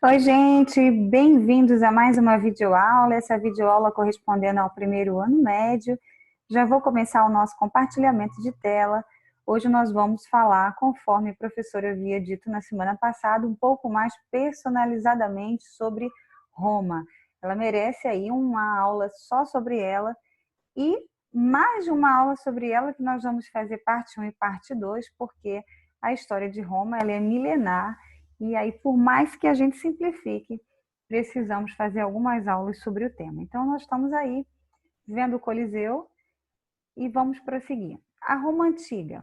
Oi, gente, bem-vindos a mais uma videoaula. Essa videoaula correspondendo ao primeiro ano médio. Já vou começar o nosso compartilhamento de tela. Hoje nós vamos falar, conforme a professora havia dito na semana passada, um pouco mais personalizadamente sobre Roma. Ela merece aí uma aula só sobre ela e mais de uma aula sobre ela que nós vamos fazer parte 1 e parte 2, porque a história de Roma ela é milenar e aí por mais que a gente simplifique, precisamos fazer algumas aulas sobre o tema. Então nós estamos aí vendo o Coliseu e vamos prosseguir. A Roma Antiga.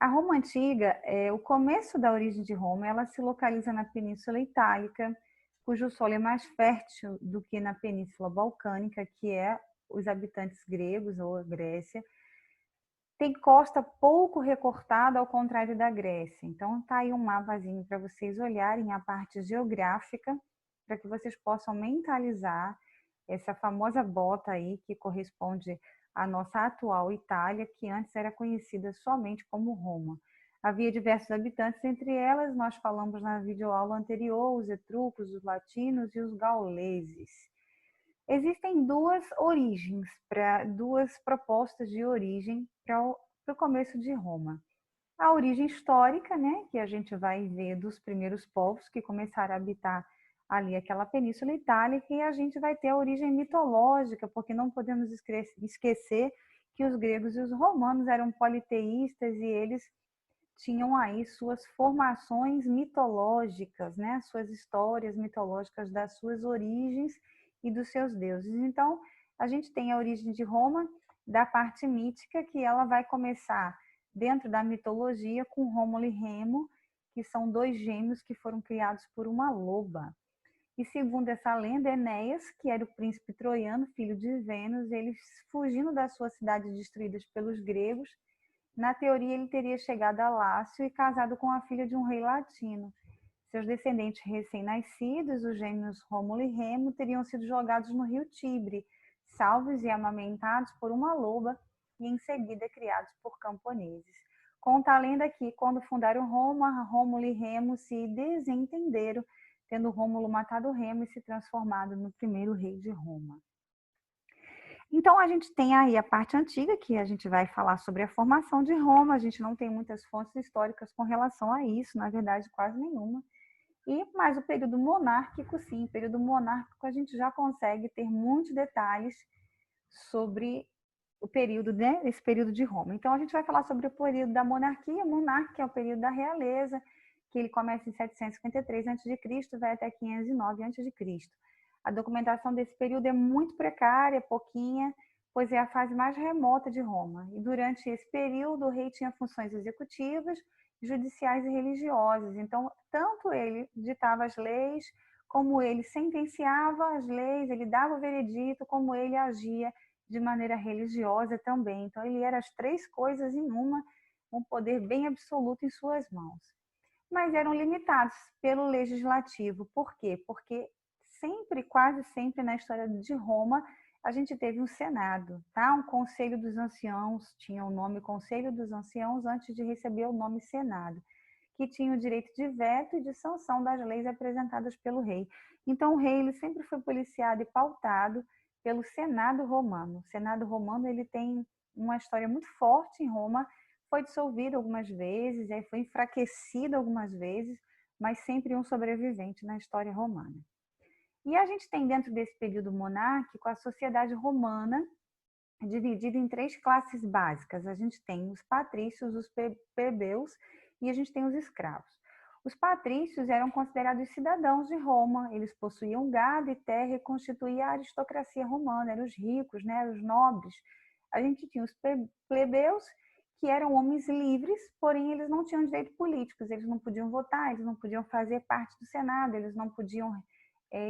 A Roma Antiga, o começo da origem de Roma, ela se localiza na Península Itálica, cujo solo é mais fértil do que na Península Balcânica, que é os habitantes gregos ou a Grécia. Tem costa pouco recortada, ao contrário da Grécia. Então, está aí um mapazinho para vocês olharem a parte geográfica, para que vocês possam mentalizar essa famosa bota aí que corresponde à nossa atual Itália, que antes era conhecida somente como Roma. Havia diversos habitantes, entre elas nós falamos na videoaula anterior, os etruscos, os latinos e os gauleses. Existem duas propostas de origem para o começo de Roma. A origem histórica, né, que a gente vai ver dos primeiros povos que começaram a habitar ali aquela península itálica, e a gente vai ter a origem mitológica, porque não podemos esquecer que os gregos e os romanos eram politeístas e eles tinham aí suas formações mitológicas, né? Suas histórias mitológicas das suas origens e dos seus deuses. Então, a gente tem a origem de Roma, da parte mítica, que ela vai começar dentro da mitologia com Rômulo e Remo, que são dois gêmeos que foram criados por uma loba. E segundo essa lenda, Enéas, que era o príncipe troiano, filho de Vênus, ele fugindo das suas cidades destruídas pelos gregos, na teoria, ele teria chegado a Lácio e casado com a filha de um rei latino. Seus descendentes recém-nascidos, os gêmeos Rômulo e Remo, teriam sido jogados no rio Tibre, salvos e amamentados por uma loba e em seguida criados por camponeses. Conta a lenda que, quando fundaram Roma, Rômulo e Remo se desentenderam, tendo Rômulo matado Remo e se transformado no primeiro rei de Roma. Então, a gente tem aí a parte antiga, que a gente vai falar sobre a formação de Roma. A gente não tem muitas fontes históricas com relação a isso, na verdade, quase nenhuma. E mais o período monárquico, sim, o período monárquico a gente já consegue ter muitos detalhes sobre o período, né, esse período de Roma. Então, a gente vai falar sobre o período da monarquia. Monarca é o período da realeza, que ele começa em 753 a.C. e vai até 509 a.C. A documentação desse período é muito precária, pouquinha, pois é a fase mais remota de Roma. E durante esse período, o rei tinha funções executivas, judiciais e religiosas. Então, tanto ele ditava as leis, como ele sentenciava as leis, ele dava o veredito, como ele agia de maneira religiosa também. Então, ele era as três coisas em uma, um poder bem absoluto em suas mãos. Mas eram limitados pelo legislativo. Por quê? Porque sempre, quase sempre na história de Roma, a gente teve um Senado, tá? Um Conselho dos Anciãos, tinha o nome Conselho dos Anciãos antes de receber o nome Senado, que tinha o direito de veto e de sanção das leis apresentadas pelo rei. Então, o rei ele sempre foi policiado e pautado pelo Senado romano. O Senado romano ele tem uma história muito forte em Roma, foi dissolvido algumas vezes, foi enfraquecido algumas vezes, mas sempre um sobrevivente na história romana. E a gente tem dentro desse período monárquico a sociedade romana dividida em três classes básicas. A gente tem os patrícios, os plebeus e a gente tem os escravos. Os patrícios eram considerados cidadãos de Roma, eles possuíam gado e terra e constituíam a aristocracia romana, eram os ricos, né, os nobres. A gente tinha os plebeus, que eram homens livres, porém eles não tinham direitos políticos, eles não podiam votar, eles não podiam fazer parte do Senado, eles não podiam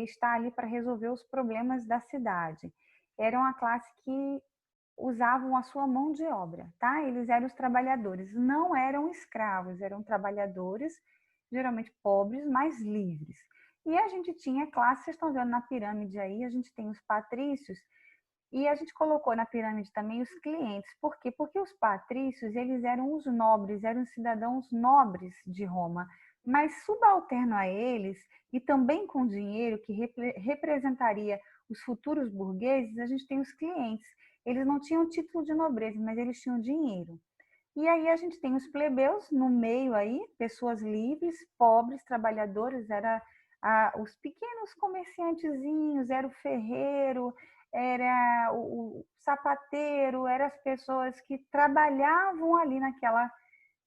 estar ali para resolver os problemas da cidade. Era uma classe que usavam a sua mão de obra, tá? Eles eram os trabalhadores, não eram escravos, eram trabalhadores, geralmente pobres, mas livres. E a gente tinha classe, vocês estão vendo na pirâmide aí, a gente tem os patrícios, e a gente colocou na pirâmide também os clientes. Por quê? Porque os patrícios, eles eram os nobres, eram os cidadãos nobres de Roma. mas subalterno a eles e também com dinheiro que representaria os futuros burgueses, a gente tem os clientes. Eles não tinham título de nobreza, mas eles tinham dinheiro. E aí a gente tem os plebeus no meio aí, pessoas livres, pobres, trabalhadores, os pequenos comerciantezinhos, era o ferreiro, era o sapateiro, eram as pessoas que trabalhavam ali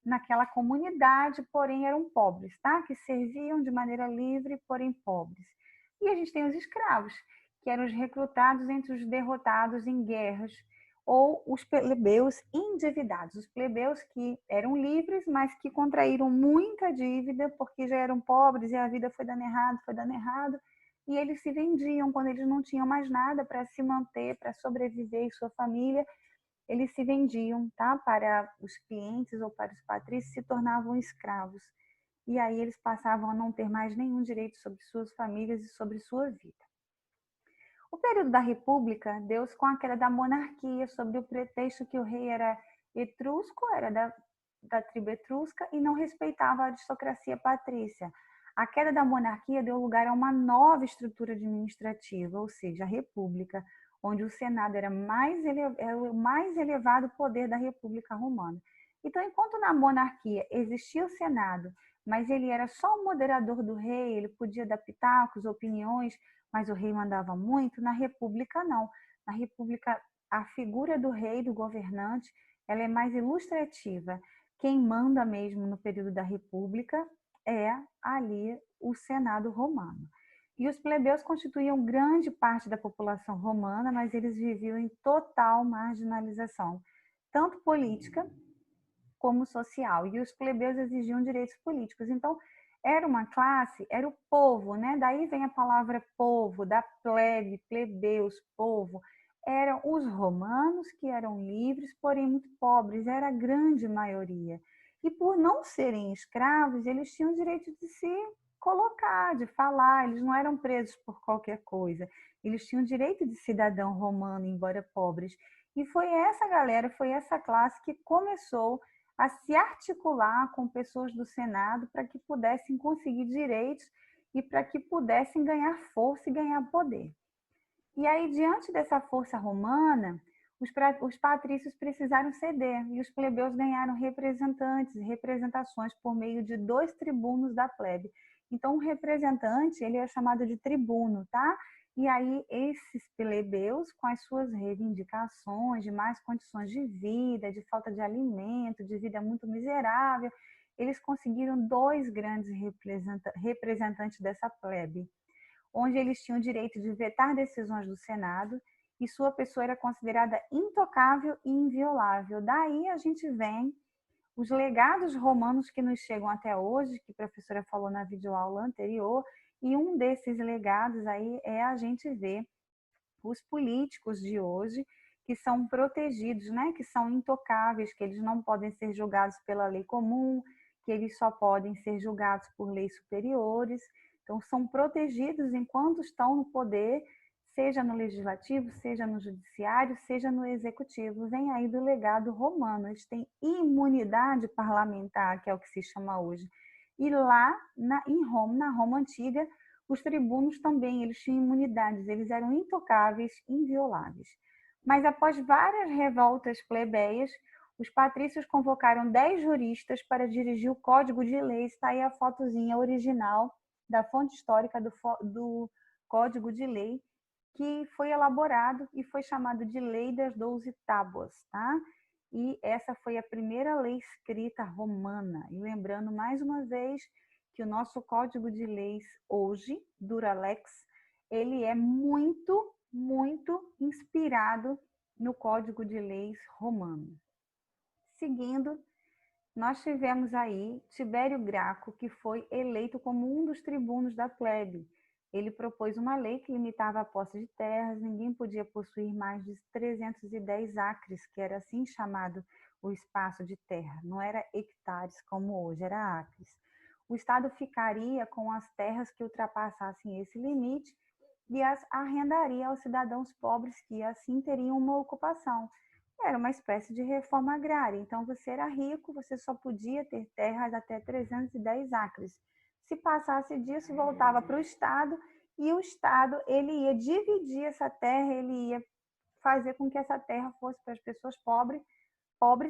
naquela comunidade, porém eram pobres, tá? Que serviam de maneira livre, porém pobres. E a gente tem os escravos, que eram os recrutados entre os derrotados em guerras, ou os plebeus endividados, os plebeus que eram livres, mas que contraíram muita dívida porque já eram pobres e a vida foi dando errado, e eles se vendiam quando eles não tinham mais nada para se manter, para sobreviver e sua família, eles se vendiam, tá? Para os clientes ou para os patrícios, se tornavam escravos. E aí eles passavam a não ter mais nenhum direito sobre suas famílias e sobre sua vida. O período da República deu-se com a queda da monarquia, sob o pretexto que o rei era etrusco, era da tribo etrusca e não respeitava a aristocracia patrícia. A queda da monarquia deu lugar a uma nova estrutura administrativa, ou seja, a República, onde o Senado era o mais elevado poder da República Romana. Então, enquanto na monarquia existia o Senado, mas ele era só o moderador do rei, ele podia dar pitacos, opiniões, mas o rei mandava muito, na República não. Na República, a figura do rei, do governante, ela é mais ilustrativa. Quem manda mesmo no período da República é ali o Senado romano. E os plebeus constituíam grande parte da população romana, mas eles viviam em total marginalização, tanto política como social. E os plebeus exigiam direitos políticos. Então, era uma classe, era o povo, né? Daí vem a palavra povo, da plebe, plebeus, povo. Eram os romanos que eram livres, porém muito pobres, era a grande maioria. E por não serem escravos, eles tinham o direito de se colocar, de falar, eles não eram presos por qualquer coisa. Eles tinham o direito de cidadão romano, embora pobres. E foi essa galera, foi essa classe que começou a se articular com pessoas do Senado para que pudessem conseguir direitos e para que pudessem ganhar força e ganhar poder. E aí, diante dessa força romana, os patrícios precisaram ceder e os plebeus ganharam representantes e representações por meio de 2 tribunos da plebe. Então, o representante, ele é chamado de tribuno, tá? E aí, esses plebeus, com as suas reivindicações de mais condições de vida, de falta de alimento, de vida muito miserável, eles conseguiram 2 grandes representantes dessa plebe, onde eles tinham o direito de vetar decisões do Senado e sua pessoa era considerada intocável e inviolável. Daí a gente vem os legados romanos que nos chegam até hoje, que a professora falou na videoaula anterior, e um desses legados aí é a gente ver os políticos de hoje que são protegidos, né? Que são intocáveis, que eles não podem ser julgados pela lei comum, que eles só podem ser julgados por leis superiores. Então, são protegidos enquanto estão no poder, seja no legislativo, seja no judiciário, seja no executivo. Vem aí do legado romano, eles têm imunidade parlamentar, que é o que se chama hoje. E lá em Roma, na Roma antiga, os tribunos também, eles tinham imunidades, eles eram intocáveis, invioláveis. Mas após várias revoltas plebeias, os patrícios convocaram 10 juristas para dirigir o Código de Leis. Está aí a fotozinha original da fonte histórica do Código de Lei, que foi elaborado e foi chamado de Lei das 12 Tábuas, tá? E essa foi a primeira lei escrita romana. E lembrando mais uma vez que o nosso Código de Leis hoje, Duralex, ele é muito, muito inspirado no Código de Leis romano. Seguindo, nós tivemos aí Tibério Graco, que foi eleito como um dos tribunos da plebe. Ele propôs uma lei que limitava a posse de terras, ninguém podia possuir mais de 310 acres, que era assim chamado o espaço de terra, não era hectares como hoje, era acres. O Estado ficaria com as terras que ultrapassassem esse limite e as arrendaria aos cidadãos pobres que assim teriam uma ocupação. Era uma espécie de reforma agrária. Então, você era rico, você só podia ter terras até 310 acres. Se passasse disso, voltava para o Estado, e o Estado ele ia dividir essa terra, ele ia fazer com que essa terra fosse para as pessoas pobres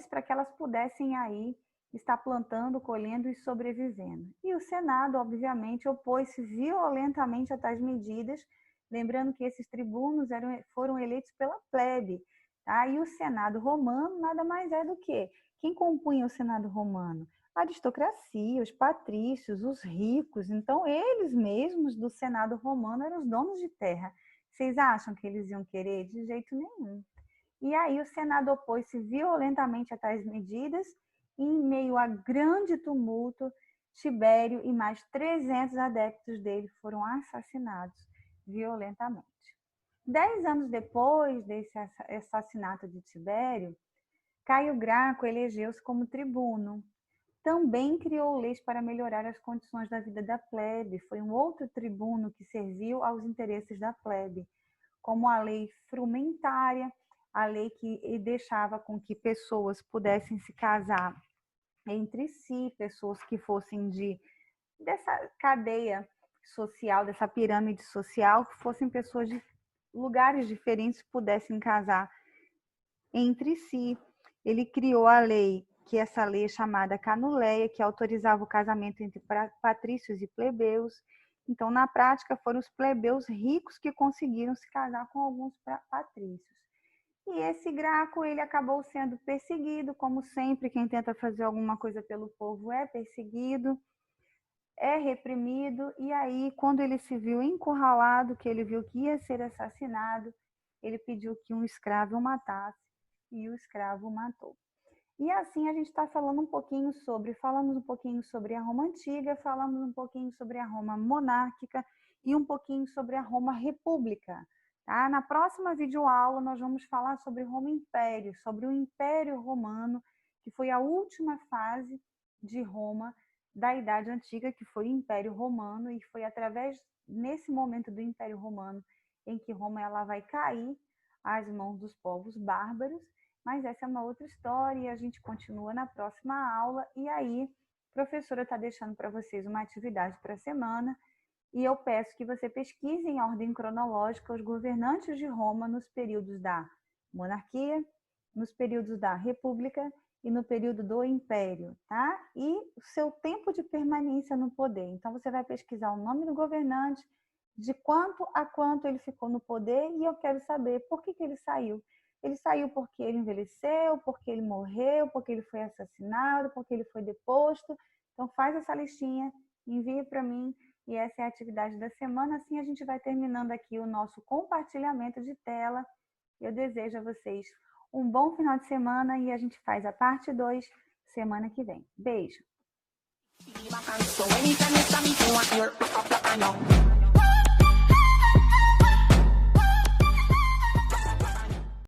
para que elas pudessem aí estar plantando, colhendo e sobrevivendo. E o Senado, obviamente, opôs-se violentamente a tais medidas, lembrando que esses tribunos foram eleitos pela plebe. Tá? E o Senado romano nada mais é do que quem compunha o Senado romano? A aristocracia, os patrícios, os ricos. Então, eles mesmos do Senado romano eram os donos de terra. Vocês acham que eles iam querer? De jeito nenhum. E aí o Senado opôs-se violentamente a tais medidas e, em meio a grande tumulto, Tibério e mais 300 adeptos dele foram assassinados violentamente. 10 anos depois desse assassinato de Tibério, Caio Graco elegeu-se como tribuno. Também criou leis para melhorar as condições da vida da plebe. Foi um outro tribuno que serviu aos interesses da plebe, como a lei frumentária, a lei que deixava com que pessoas pudessem se casar entre si, pessoas que fossem dessa cadeia social, dessa pirâmide social, que fossem pessoas de lugares diferentes pudessem casar entre si. Ele criou a lei, que essa lei é chamada Canuleia, que autorizava o casamento entre patrícios e plebeus. Então, na prática, foram os plebeus ricos que conseguiram se casar com alguns patrícios. E esse Graco, ele acabou sendo perseguido, como sempre, quem tenta fazer alguma coisa pelo povo é perseguido, é reprimido, e aí, quando ele se viu encurralado, que ele viu que ia ser assassinado, ele pediu que um escravo o matasse, e o escravo o matou. E assim a gente está falando falamos um pouquinho sobre a Roma Antiga, falamos um pouquinho sobre a Roma Monárquica e um pouquinho sobre a Roma República. Tá? Na próxima videoaula nós vamos falar sobre Roma Império, sobre o Império Romano, que foi a última fase de Roma da Idade Antiga, que foi o Império Romano, e foi através, nesse momento do Império Romano, em que Roma ela vai cair às mãos dos povos bárbaros. Mas essa é uma outra história e a gente continua na próxima aula. E aí, a professora está deixando para vocês uma atividade para a semana e eu peço que você pesquise em ordem cronológica os governantes de Roma nos períodos da monarquia, nos períodos da república e no período do império, tá? E o seu tempo de permanência no poder. Então, você vai pesquisar o nome do governante, de quanto a quanto ele ficou no poder e eu quero saber por que ele saiu. Ele saiu porque ele envelheceu, porque ele morreu, porque ele foi assassinado, porque ele foi deposto. Então, faz essa listinha, envia para mim e essa é a atividade da semana. Assim, a gente vai terminando aqui o nosso compartilhamento de tela. Eu desejo a vocês um bom final de semana e a gente faz a parte 2 semana que vem. Beijo!